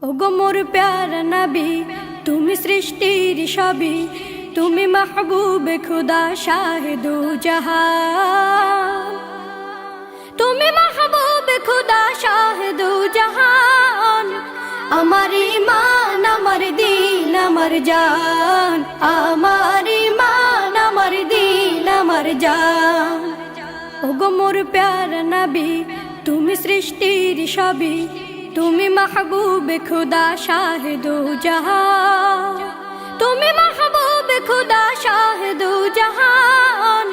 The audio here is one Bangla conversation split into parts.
ওগো মোর প্যারা নবী, তুমি সৃষ্টির সবই, তুমি মাহবুবে খুদা শাহিদু জাহান, তুমি মাহবুবে খুদা শাহিদু জাহান। আমার ঈমান আমার দিন আমার জান, আমার ঈমান আমার দিন আমার জান। ওগো মোর প্যারা নবী, তুমি সৃষ্টির সবই, তুমি মাহবুবে খুদা শাহিদু জাহান, তুমি মাহবুবে খুদা শাহিদু জাহান।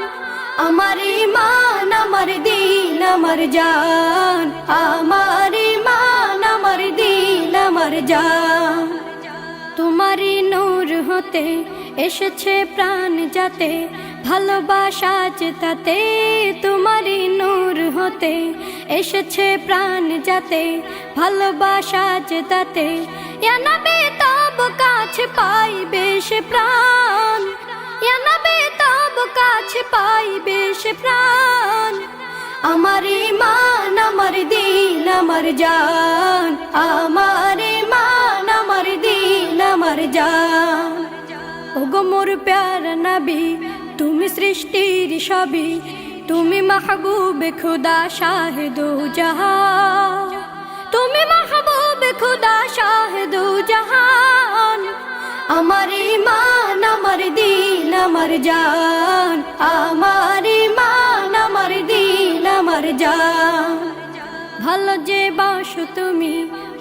আমার ঈমান আমার দিন আমার জান, আমার ঈমান আমার দিন আমার জান। তোমারই নূর হতে এসেছে প্রাণ যাতে, ভালোবাসা চেতাতে। তোমারই নূর হতে এসেছে প্রাণ যাতে, ভালোবাসা চেতাতে। ইয়া নবী তব কাছে পাইবে সে প্রাণ, ইয়া নবী তব কাছে পাইবে সে প্রাণ। আমার ঈমান আমার দিন আমার জান, আমার ঈমান আমার দিন আমার জান। ওগো মোর প্যারা নবী, তুমি সৃষ্টির সবই, তুমি মাহবুবে খুদা শাহিদু জাহান, তুমি মাহবুবে খুদা শাহিদু জাহান। আমার ঈমান আমার দিন আমার জান, আমার ঈমান আমার দিন আমার জান। ভালো যে বাসো তুমি,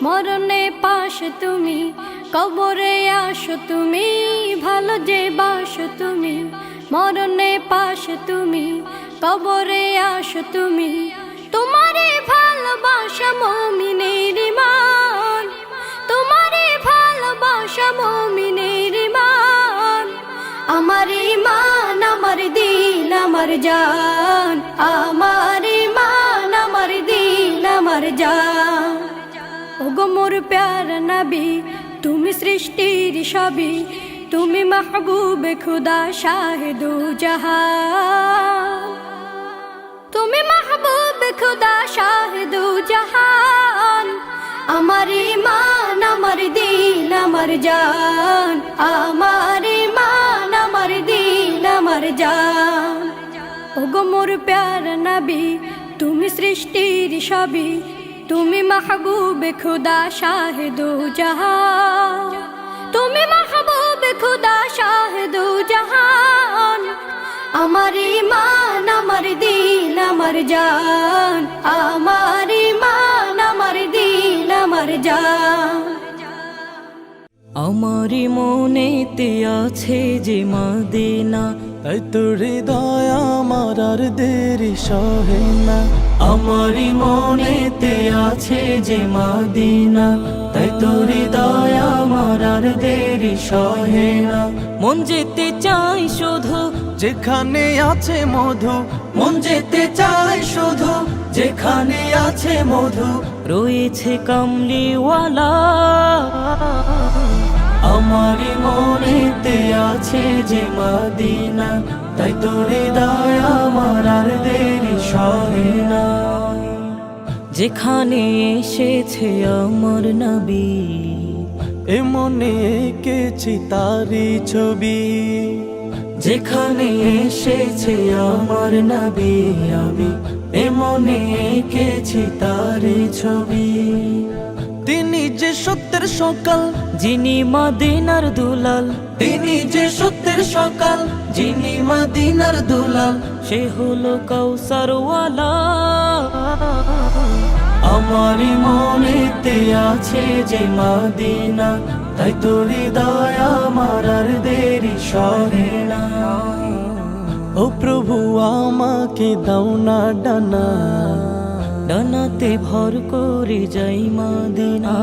মরণে পাশে তুমি, কবরে আসো তুমি। ভালো যে বাসো তুমি, মরণে পাশে তুমি, কবরে আসো তুমি। তোমারে ভালোবাসা মুমিনের ঈমান, তোমারে ভালোবাসা মুমিনের ঈমান। আমার ঈমান আমার দিন আমার জান, আমার ঈমান আমার দিন আমার জান। ওগো মোর প্যারা নবী, তুমি সৃষ্টির সবই, তুমি মাহবুবে খুদা শাহিদু জাহান, তুমি মাহবুবে খুদা শাহিদু জাহান। আমার ঈমান আমার দিন আমার জান, আমার ঈমান আমার দিন আমার জান। ওগো মোর প্যারা নবী, তুমি সৃষ্টির সবই, তুমি মাহবুবে খুদা শাহিদু জাহান, তুমি মাহবুবে খুদা শাহিদু জাহান। আমার ঈমান আমার দিন আমার জান, আমার ঈমান আমার দিন আমার জান। আমারি মনেতে আছে যে মদিনা, তাই তোর হৃদয় আমার আর দেরি সহে না। আমারি মনেতে আছে যে মদিনা, তাই তোর হৃদয় আমার আর দেরি সহে না। মন যেতে চাই শুধু যেখানে আছে মধু, মন যেতে চাই শুধু যেখানে আছে মধু, রয়েছে কামলিওয়ালা। আমারি মনেতে আছে যে মদিনা, তাই তোর হৃদয় আমার আর দেরি সহে না। যেখানে এসেছে আমার নবী, এ মনে এঁকেছি তারি ছবি। যেখানে এসেছে আমার নবী, আমি এ মনে এঁকেছি তার ছবি। তিনি যে সত্যের সকাল, যিনি মদিনার দুলাল, তিনি যে সত্যের সকাল, যিনি মদিনার দুলাল, সে হলো কাউসারওয়ালা। আমারই মনেতে আছে যে মদিনা, তাই তোর হৃদয় আমার আর দেরি সহে না। ও প্রভু আমাকে দাও না ডানা, ডানাতে ভর করে যাই মদিনা।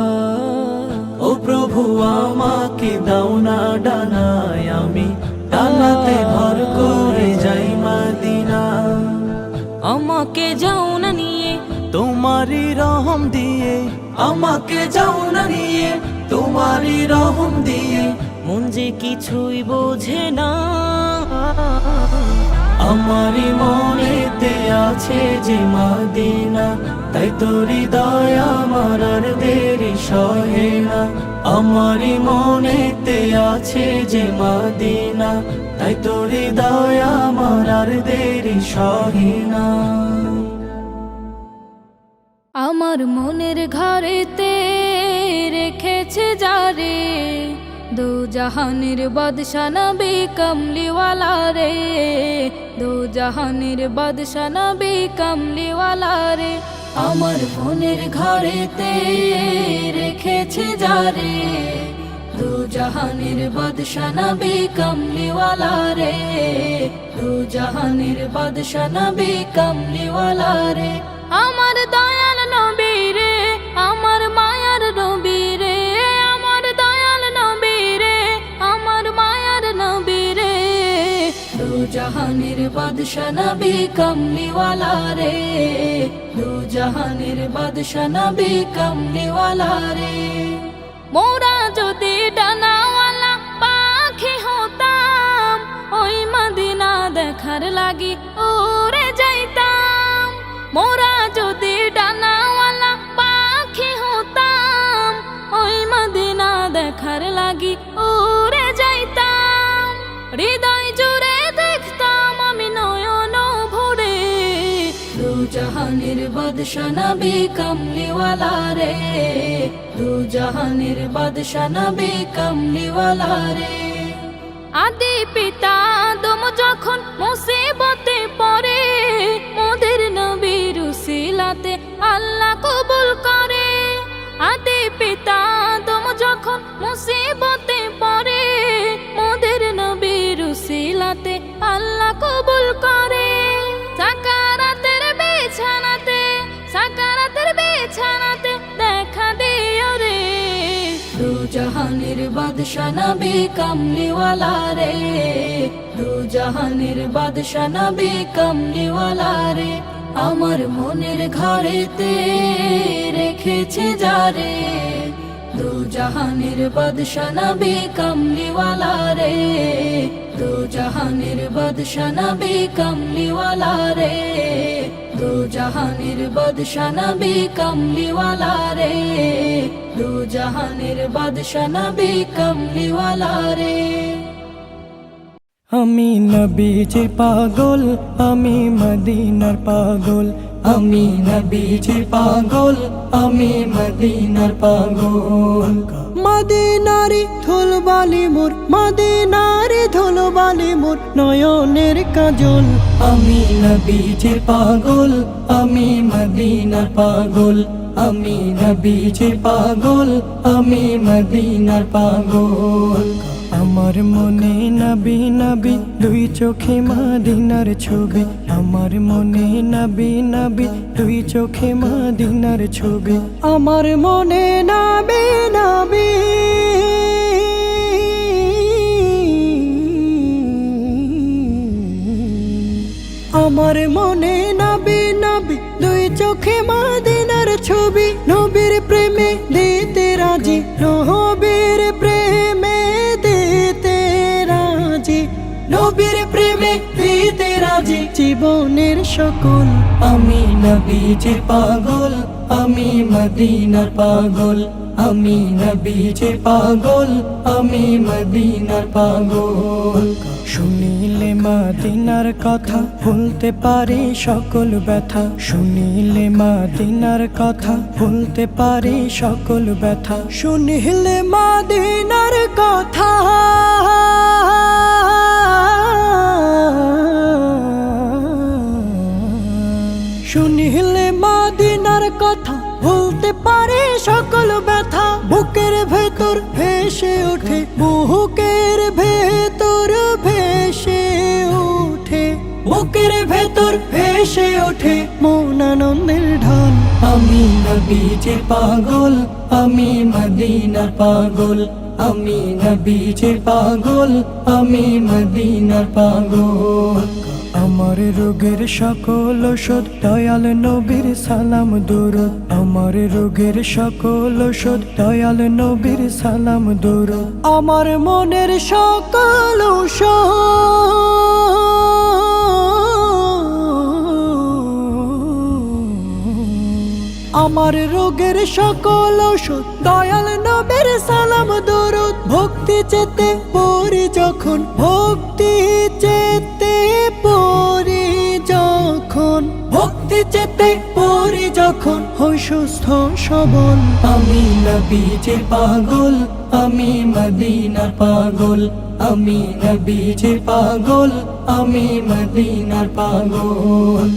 ও প্রভু আমাকে দাও না ডানায়, আমি ডানাতে ভর করে যাই মদিনা। আমাকে যাও না নিয়ে তোমারই রহম দিয়ে, আমাকে যাও না নিয়ে তোমারই রহম দিয়ে, মন যে কিছুই বোঝে না। আমারই মনেতে আছে যে মদিনা, তাই তো হৃদয় আমার আর দেরি সহে না। আমারই মনেতে আছে যে মদিনা, তাই তো হৃদয় আমার আর দেরি সহে না। আমার মনের ঘরেতে রেখেছে যারে, দো জাহানের বাদশা নবী কমলিওয়ালা রে, দো জাহানের বাদশা নবী কমলিওয়ালা রে। আমার মনের ঘরেতে রেখেছে যারে, দো জাহানের বাদশা নবী কমলিওয়ালা রে, দো জাহানের বাদশা নবী কমলিওয়ালা রে। আমার দয়াল নবী রে, আমার মায়ার নবী রে, আমার দয়াল নবী রে, আমার মায়ার নবী রে, দো জাহানের বাদশা নবী কমলিওয়ালা রে, দো জাহানের বাদশা নবী কমলিওয়ালা রে। মোরা যদি ডানাওয়ালা পাখি হতাম, ওই মদিনা দেখার লাগি উড়ে যাইতাম। মোরা যদি ডানাওয়ালা পাখি হতাম, ওই মদিনা দেখার লাগি উড়ে যাইতাম। হৃদয় জুড়ে দেখতাম আমি নয়ন ভরে, দো জাহানের বাদশা নবী কমলিওয়ালা রে, দো জাহানের বাদশা নবী কমলিওয়ালা রে। আদি পিতা আদম যখন মুসিবতে পড়ে, মোদের নবীর উসিলাতে আল্লাহ কবুল করে। আদি পিতা আদম যখন মুসিবতে পড়ে, মোদের নবীর উসিলাতে আল্লাহ কবুল করে। সাকারাতের বিছানাতে, সাকারাতের বিছানাতে দেখা দিও রে, দো জাহানের বাদশা নবী কমলিওয়ালা রে, দো জাহানের বাদশা নবী কমলিওয়ালা রে। আমার মনের ঘরেতে রেখেছে যারে, দো জাহানের বাদশা নবী কমলিওয়ালা রে, দো জাহানের বাদশা নবী কমলিওয়ালা রে, দো জাহানের বাদশা নবী কমলিওয়ালা রে, দো জাহানের বাদশা নবী কমলিওয়ালা রে। আমি নবীজির পাগল, আমি মদিনার পাগল, আমি নবীজির পাগল, আমি মদিনার পাগল। মদিনারি ধুলবালি মোর, মদিনারি ধুলবালি মোর নয়নের কাজল। আমি নবীজির পাগল, আমি মদিনার পাগল, আমি নবীজির পাগল, আমি মদিনার পাগল। আমার মনে নবী নবী দুই চোখে মদিনার ছবি, আমার মনে নবী নবী দুই চোখে মদিনার ছবি, আমার মনে নবী নবী আমার মনে নবী নবী দুই চোখে মদিনার ছবি। নবীর প্রেমে দিতে রাজি, নবীর প্রেমে দিতে রাজি, নবীর প্রেমে দিতে রাজি জীবনের সকল। আমি নবীজির পাগল, আমি মদিনার পাগল, আমি নবীজির পাগল, আমি মদিনার পাগল। শুনিলে মদিনার কথা ভুলতে পারি সকল ব্যথা, শুনিলে মদিনার কথা ভুলতে পারি সকল ব্যথা, শুনিলে মদিনার কথা শুনিলে মদিনার কথা ভুলতে পারি সকল ব্যথা। বুকের ভেতর ভেসে ওঠে, বুকের ভেতর ভেসে ওঠে, বুকের ভেতর ভেসে ওঠে মন আনন্দের ঢল। আমি নবীজির পাগল, আমি মদিনার পাগল, আমি নবীজির পাগল, আমি মদিনার পাগল। আমার রোগের সকল ওষুধ দয়াল নবীর সালাম দরুদ, আমার রোগের সকল ওষুধ দয়াল নবীর সালাম দরুদ, আমার মনের সকল ওষুধ আমার রোগের সকল ওষুধ দয়াল নবীর সালাম দরুদ ভক্তি চেতে পড়ি যখন ভক্তি চেতে পড়ি যখন ভক্তি চেতে পড়ি যখন হই সুস্থ সবল আমি নবীজির পাগল আমি মদিনার পাগল আমি নবীজির পাগল আমি মদিনার পাগল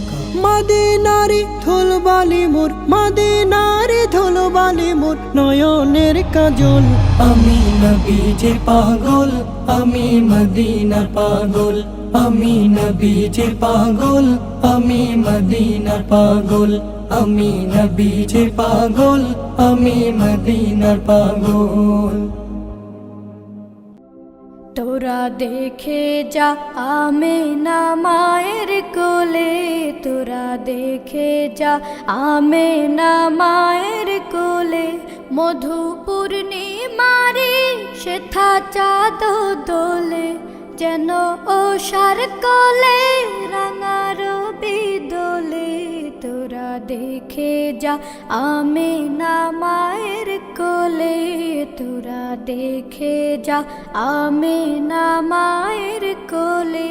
মদিনারি ধুলবালি মোর মদিনারি ধুলবালি মোর নয়নের কাজল আমি নবীজির পাগল আমি মদিনার পাগল আমি নবীজির পাগল আমি মদিনার পাগল আমি নবীজির পাগল আমি মদিনার পাগল তোরা দেখে যা আমেনা মায়ের কোলে তোরা দেখে যা আমেনা মায়ের কোলে মধু পূর্ণিমারি সেথা চাঁদ দোলে যেন ওষার কোলে রাঙা রবি দোলে তোরা দেখে যা আমেনা মায়ের কোলে তোরা দেখে যা আমেনা মায়ের কোলে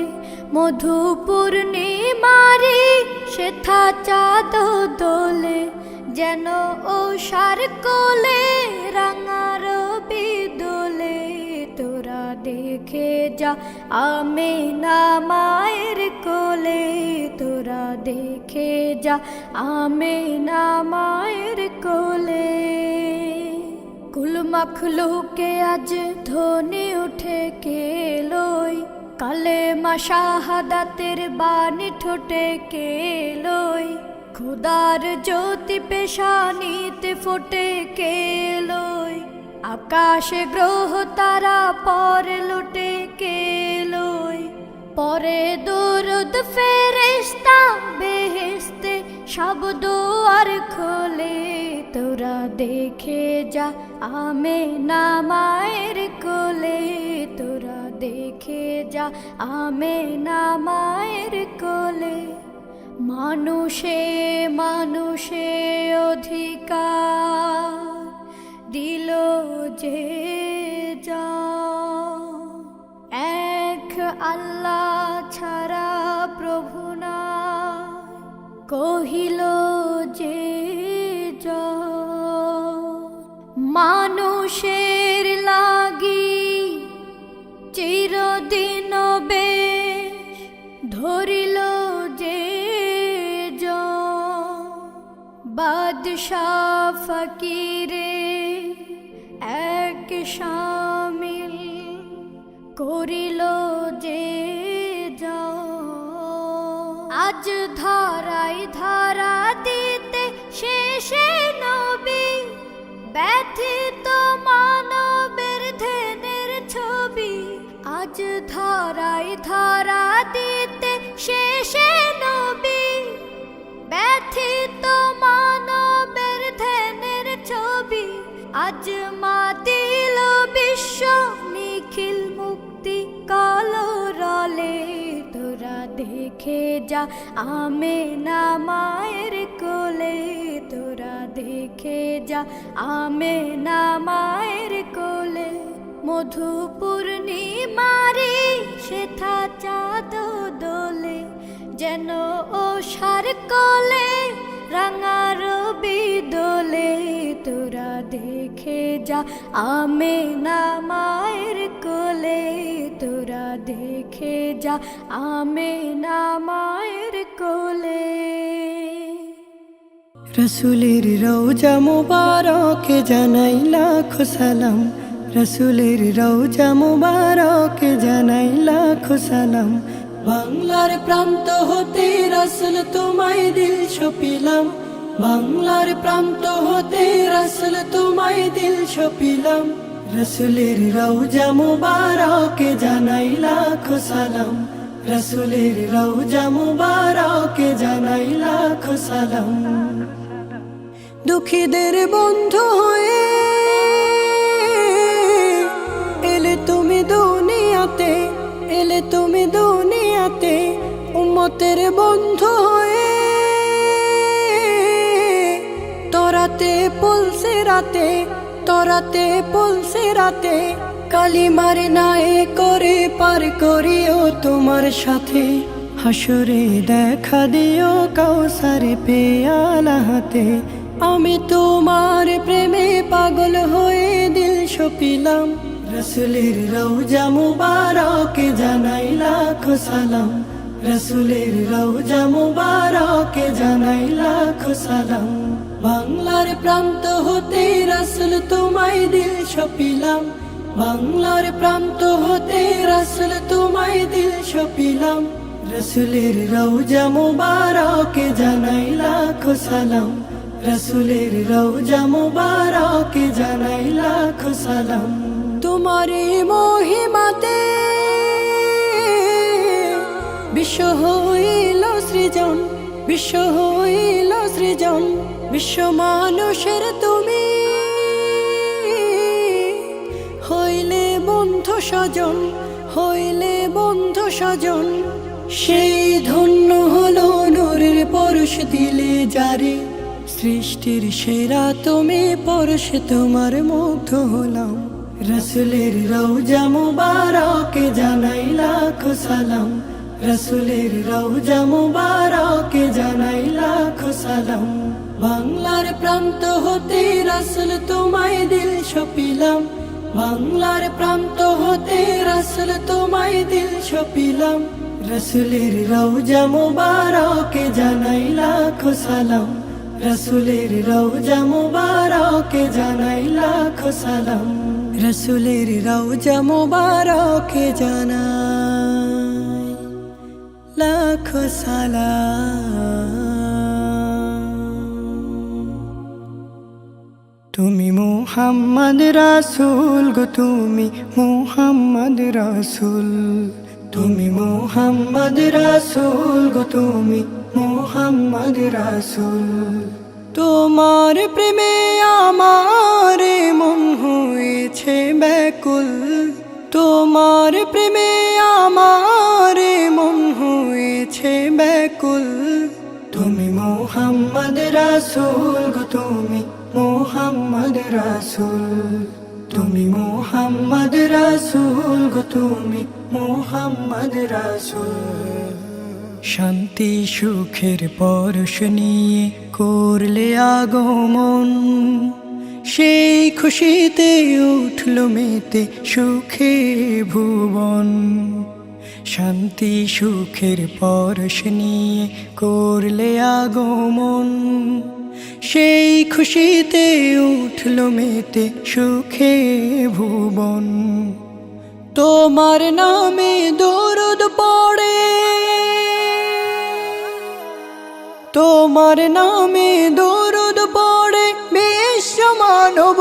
মধু পূর্ণিমারি সেথা চাঁদ দোলে যেন ওষার কোলে রাঙা রবি দোলে তোরা দেখে যা আমেনা মায়ের কোলে তোরা দেখে যা আমেনা মায়ের কোলে কুল মখলুকে আজ ধ্বনি উঠে কেলোই কালে মা শাহাদাতের বাণী ঠোঁটে কেলোই খুদার জ্যোতি পেশানিতে ফোটে কেলোই আকাশে গ্রহ তারা পরে লুটে কেলোই পরে দরুদ ফেরেশতা বেহেশতে সব দুয়ার খোলে তোরা দেখে যা আমেনা মায়ের কোলে তোরা দেখে যা আমেনা মায়ের কোলে মানুষে মানুষে অধিকার দিল যে যা এক আল্লাহ ছাড়া প্রভু না কহিল যে যা মানুষের লাগি চিরদিন বেশ ধরিল যে যা বাদশাহ ফকিরে এক শামিল করিল যে যা আজ ধারাই ধারা দিতে শেষে নবী ব্যথিত মানবের ধ্যানের ছবি আজ ধারাই ধারা দিতে শেষে নবী ব্যথিত মানবের ধ্যানের ছবি আজ মা দিল বিশ্ব নিখিল মুক্তি কলরলে তোরা দেখে যা আমেনা মায়ের কোলে তোরা দেখে যা আমেনা মায়ের কোলে মধু পূর্ণিমারি সেথা চাঁদ দোলে যেন ওষার কোলে রাঙা রবি দোলে তোরা দেখে যা আমেনা মায়ের কোলে তোরা দেখে যা আমেনা মায়ের কোলে রসুলের রওজা মুবারকে জানাই লাখো সালাম রসুলের রওজা মুবারকে জানাই লাখো সালাম বাংলার প্রান্ত হতে রসুল তোমায় দিল সপিলাম বাংলার প্রান্ত হতে রসুল তোমায় দিল সপিলাম রসুলের রওজা মুবারকে জানাই লাখো সালাম রসুলের রওজা মুবারকে জানাই লাখো সালাম দুঃখীদের বন্ধু হয়ে এলে তুমি দুনিয়াতে এলে তুমি দুনিয়াতে উম্মতের বন্ধু হয়ে রাতে তরাতে পলসে রাতে কালিমার নায়ে করে পার করিও তোমার সাথে হাসরে দেখা দিও কাউসারে পেয়ালা হাতে আমি তোমার প্রেমে পাগল হয়ে দিল সপিলাম রসুলের রওজা মুবারকে জানাই লাখো সালাম রসুলের রওজা মুবারকে জানাই লাখো সালাম বাংলার প্রান্ত হতে রসুল তোমায় দিল সপিলাম বাংলার প্রান্ত হতে রসুল তোমায় দিল সপিলাম রসুলের রওজা মুবারকে জানাই লাখো সালাম রসুলের রওজা মুবারকে জানাই লাখো সালাম তোমারে মহিমাতে বিশ্ব হইল সৃজন বিশ্ব হইল সৃজন বিশ্ব মানুষের তুমি হইলে বন্ধু স্বজন হইলে বন্ধু স্বজন সেই ধন্য হলো নূরের পরশ দিলে যারে সৃষ্টির সেরা তুমি পরশ তোমার মুগ্ধ হলাম রসুলের রওজা মুবারকে জানাই লাখো সালাম রসুলের রওজা মুবারকে জানাই লাখো সালাম বাংলার প্রান্ত হতে রসুল তোমায় দিল সপিলাম বাংলার প্রান্ত হতে রসুল তোমায় দিল সপিলাম রসুলের রওজা মুবারকে জানাই লাখো সালাম রসুলের রওজা মুবারকে জানাই লাখো সালাম রসুলের রওজা মুবারকে জানাই লাখো সালাম তুমি মুহাম্মদ রাসূল গো তুমি মুহাম্মদ রাসূল তুমি মুহাম্মদ রাসূল গো তুমি মুহাম্মদ রাসূল তোমার প্রেমে আমার মন হয়েছে ব্যাকুল তোমার প্রেমে আমার মন হয়েছে ব্যাকুল তুমি মুহাম্মদ রাসূল গো তুমি মুহাম্মদ রাসূল তুমি মুহাম্মদ রাসূল গো তুমি মুহাম্মদ রাসূল শান্তি সুখের পরশ নিয়ে করলে আগমন সেই খুশিতে উঠল মেতে সুখে ভুবন শান্তি সুখের পরশ নিয়ে করলে আগমন সেই খুশিতে উঠল মেতে সুখে ভুবন তোমার নামে দরুদ পড়ে তোমার নামে দরুদ পড়ে বিশ্ব মানব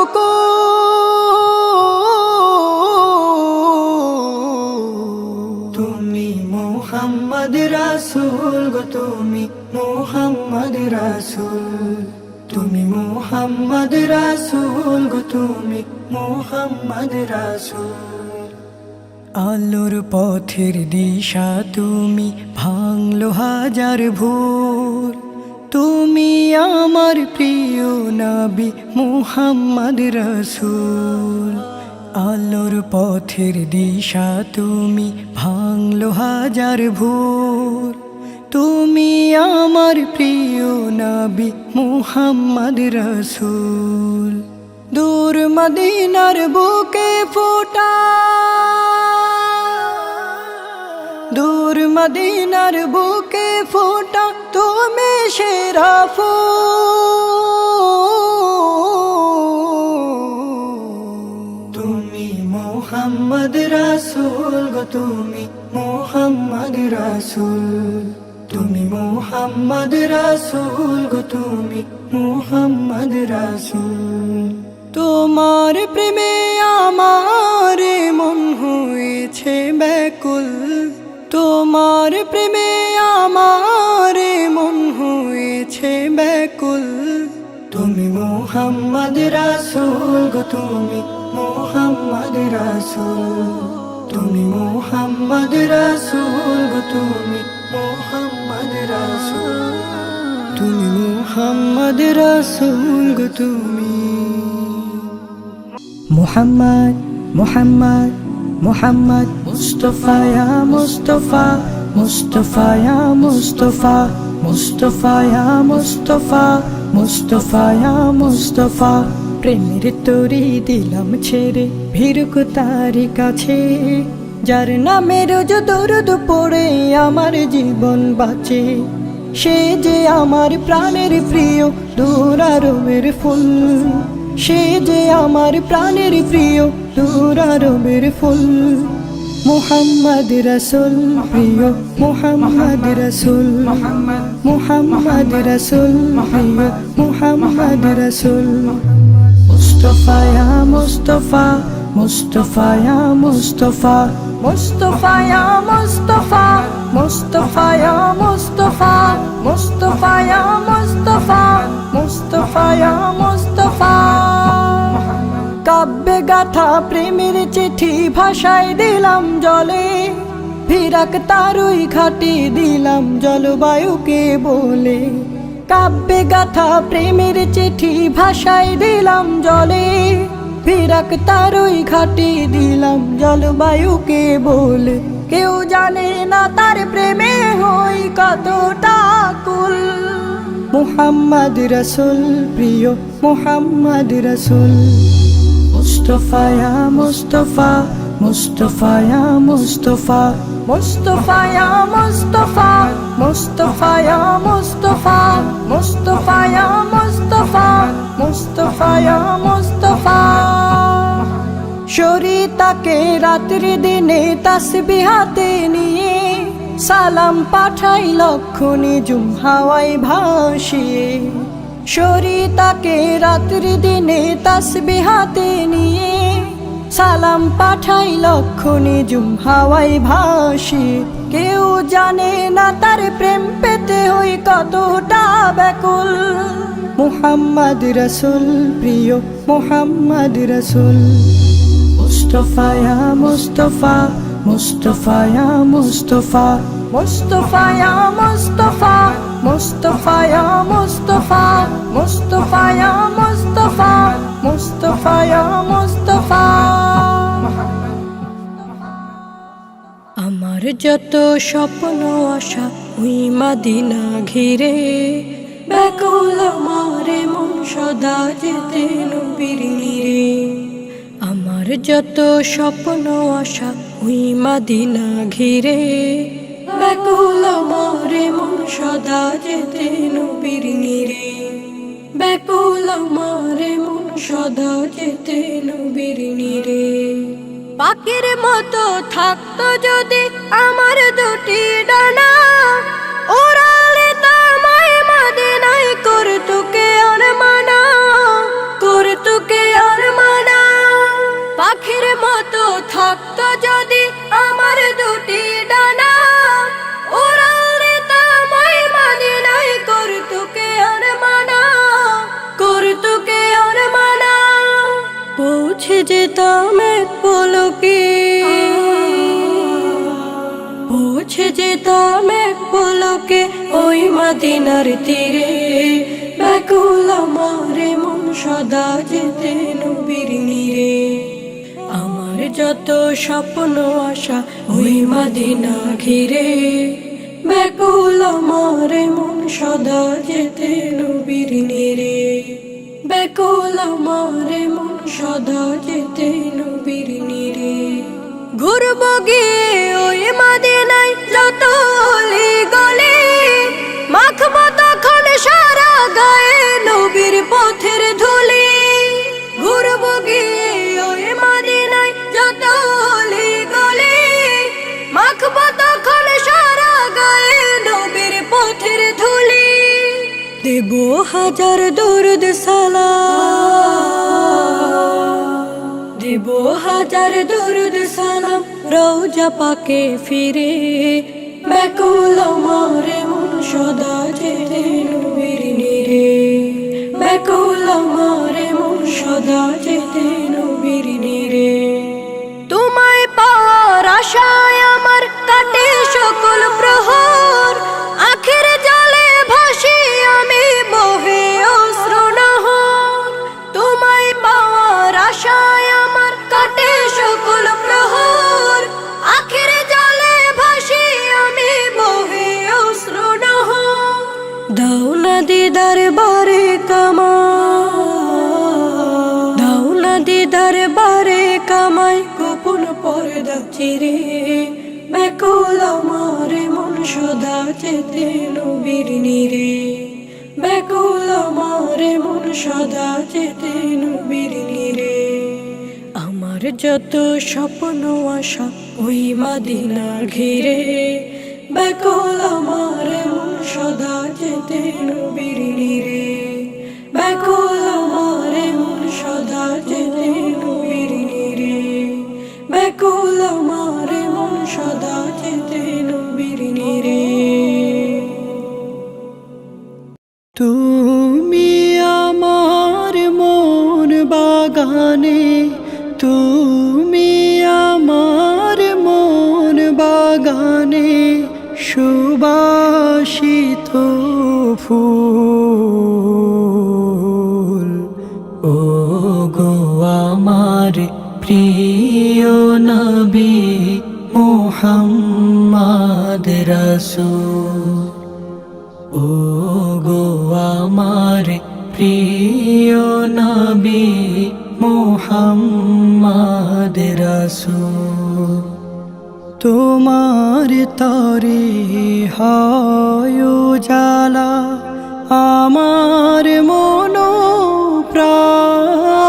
তুমি মুহাম্মদ রাসূল গো তুমি মুহাম্মদ রাসূল তুমি মুহাম্মদ রাসূল গো তুমি মুহাম্মদ রাসূল আলোর পথের দিশা তুমি ভাঙলো হাজার ভোর তুমি আমার প্রিয় নবী মুহাম্মদ রাসূল আলোর পথের দিশা তুমি ভাঙলো হাজার ভোর তুমি আমার প্রিয় নবী মুহাম্মদ রাসূল দূর মদিনার বুকে ফোটা দূর মদিনার বুকে ফোটা তুমি সেরা ফুল তুমি মুহাম্মদ রাসূল গো তুমি মুহাম্মদ রাসূল তুমি মুহাম্মদ রাসূল গো তুমি মুহাম্মদ রাসূল তোমার প্রেমে আমার মন হয়েছে ব্যাকুল তোমার প্রেমে আমার মন হয়েছে ব্যাকুল তুমি মুহাম্মদ রাসূল গো তুমি মুহাম্মদ রাসূল তুমি মুহাম্মদ রাসূল গো তুমি মুহাম্মদ রাসূল তুমি মুহাম্মদ রাসূল গো তুমি মুহাম্মদ মুহাম্মদ মুহাম্মদ মুস্তাফা ইয়া মুস্তাফা মুস্তাফা ইয়া মুস্তাফা মুস্তাফা ইয়া মুস্তাফা মুস্তাফা ইয়া মুস্তাফা প্রেমের তরি দিলাম ছেড়ে ভিড়ুক তারি কাছে যার নামে রোজ দরুদ পড়ে আমার জীবন বাঁচে সে যে আমার প্রাণের প্রিয় দুরারোমের ফুল সে যে আমার প্রাণের প্রিয় দুরারোমের ফুল মুহাম্মদ রাসূল প্রিয় মুহাম্মদ রাসূল মুহাম্মদ রাসূল প্রিয় মুহাম্মদ রাসূল মুস্তাফা ইয়া মুস্তাফা মুস্তাফা ইয়া মুস্তাফা মুস্তাফা ইয়া মুস্তাফা মুস্তাফা ইয়া মুস্তাফা মুস্তাফা ইয়া মুস্তাফা মুস্তাফা ইয়া মুস্তাফা কাব্যে গাথা প্রেমের চিঠি ভাষায় দিলাম জলে ফিরাক তারুই ঘাটি দিলাম জলবায়ুকে বলে কাব্যে গাথা প্রেমের চিঠি ভাষায় দিলাম জলে ফিরাক তারুই ঘাটি দিলাম জলবায়ুকে বলে কেউ জানে না তার প্রেমে হই কতটা কুল মুহাম্মদ রাসূল প্রিয় মুহাম্মদ রাসূল মুস্তাফা ইয়া মুস্তাফা মুস্তাফা ইয়া মুস্তাফা মুস্তাফা ইয়া মুস্তাফা মুস্তাফা ইয়া মুস্তাফা মুস্তাফা ইয়া মুস্তাফা মুস্তাফা ইয়া মুস্তাফা শরীতাকে রাত্রি দিনে তাসবিহ হাতে নিয়ে সালাম পাঠাই লক্ষ নিঝুম হাওয়ায় ভাসিয়ে শরীতাকে রাত্রি দিনে তাসবিহ হাতে নিয়ে সালাম পাঠাই লক্ষ নিঝুম হাওয়ায় ভাসিয়ে কেউ জানে না তার প্রেম পেতে হই কতটা ব্যাকুল মুহাম্মদ রাসূল প্রিয় মুহাম্মদ রাসূল মুস্তাফা ইয়া মুস্তাফা মুস্তাফা ইয়া মুস্তাফা মুস্তাফা ইয়া মুস্তাফা মুস্তাফা ইয়া মুস্তাফা মুস্তাফা ইয়া মুস্তাফা মুস্তাফা ইয়া মুস্তাফা আমার যত স্বপ্ন আশা ওই মদিনা ঘিরে ব্যাকুল আমার মন সদা যেতে নবীর নিরে আমার যত স্বপ্ন আশা ওই মদিনা ঘিরে ব্যাকুল আমার মন সদা যেতে নবীর নিরে ব্যাকুল আমার মন সদা যেতে নবীর নিরে পাখির মতো থাকতো যদি আমার দুটি ডানা ওড়ালে তামায় মদিনায় করতুকে আর মানা করতুকে আর মানা পাখির মতো থাকতো যদি আমার দুটি ডানা ওড়ালে তামায় মদিনায় করতুকে আর মানা করতুকে আর মানা পৌঁছে যেতাম এক পলকে পৌঁছে যেতাম এক পলকে ওই মদিনার তীরে ব্যাকুল আমার মন সদা যেতে নবীর নিরে আমার যত স্বপ্ন আশা ওই মদিনা ঘিরে ব্যাকুল আমার মন সদা যেতে নবীর নিরে ব্যাকুল আমার মন সদা যেতে নবীর নিরে ঘুরব গিয়ে ওই মদিনায় যত অলি গলি মাখব তখন সারা গায়ে নবীর পথের ধুলি ঘুরব গিয়ে ওই মদিনায় যত অলি গলি মাখব তখন সারা গায়ে নবীর পথের ধুলি দেব হাজার দরুদ সালাম দেব হাজার দরুদ সালাম রওজা পাকে ফিরে ব্যাকুল আমার মন সদা যেতে নবীর নিরে ব্যাকুল আমার মন সদা যেতে নবীর নিরে তোমায় পাওয়ার আশায় আমার কাটে সকল প্রহর আখের জলে ভাসি আমি বহে অশ্রু নহর তোমায় পাওয়ার আশায় চিরে ব্যাকুল আমার মন সদা যেতে নবীর নিরে ব্যাকুল আমার মন সদা যেতে নবীর নিরে আমার যত স্বপ্ন আশা ওই মদিনা ঘিরে ব্যাকুল আমার মন সদা যেতে নবীর নিরে ব্যাকুল আমার মন সদা যেতে নবীর নিরে ব্যাকুল আমার মন সদা যেতে নবীর নিরে তুমি আমার মন বাগানে তুমি আমার মন বাগানে সুবাসিত ফুল ও গো আমার প্রিয় নবী মুহাম্মদ রাসূল ও গো আমার প্রিয় নবী মুহাম্মদ রাসূল তোমার তরে হয় উজালা আমার মন প্রাণ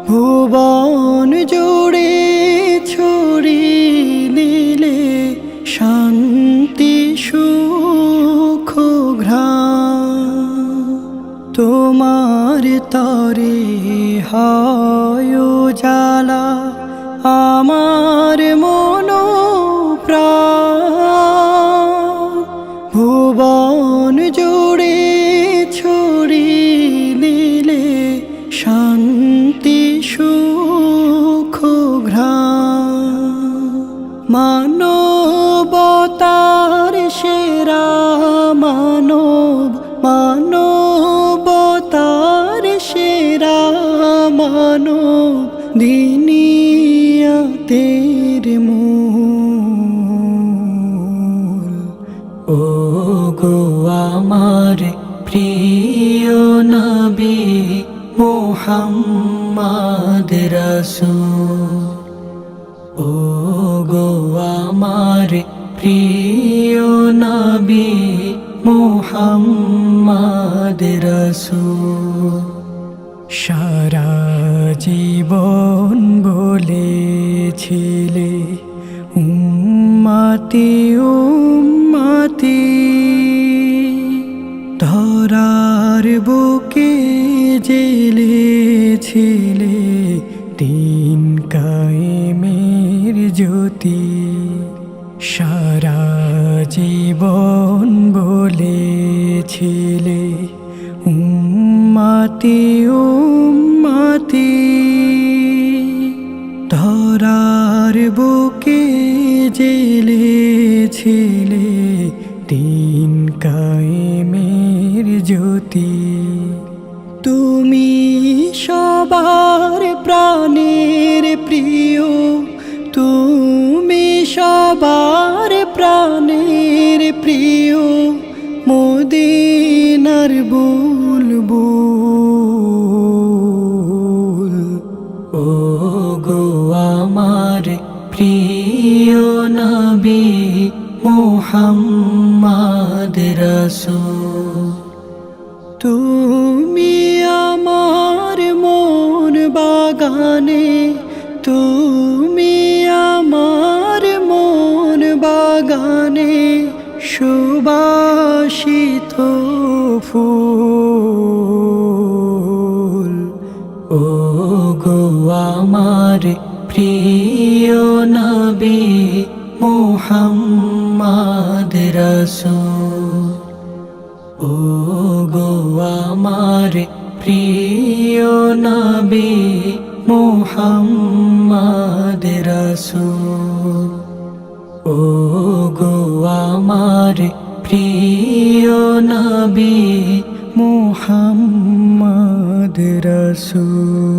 ভুবন জুড়ে ছড়িয়ে দিলে শান্তি সুখ ঘ্রাণ তোমার তরে হয় উজালা আমার মন প্রাণ ভুবন জুড়ে ছড়িয়ে দিলে শান্তি সুখ ঘ্রাণ মানবতার সেরা মানব মানবতার সেরা মানব দিনিয়াতের মূল ও গো আমার প্রিয় নবী মুহাম্মদ রাসূল ও গো আমার প্রিয় নবী মুহাম্মদ রাসূল সারা জীবন বলেছিলে উম্মতি উম্মতি ধরার বুকে জেলেছিলে দিন কায়েমের জ্যোতি সারা জীবন বলেছিলে উম্মতি উম্মতি ধরার বুকে জেলেছিলে দিন কায়েমের জ্যোতি তুমি সবার প্রাণের প্রিয় তুমি সবার প্রাণের প্রিয় মদিনার বুলবুল ও গো আমার প্রিয় নবী মুহাম্মদ রাসূল তুমি আমার মন বাগানে তুমি আমার মন বাগানে সুবাসিত ফুল ও গো আমার প্রিয় নবী মুহাম্মদ রাসূল ও গো আমার প্রিয় নবী মুহাম্মদ রাসূল ও গো আমার প্রিয় নবী মুহাম্মদ রাসূল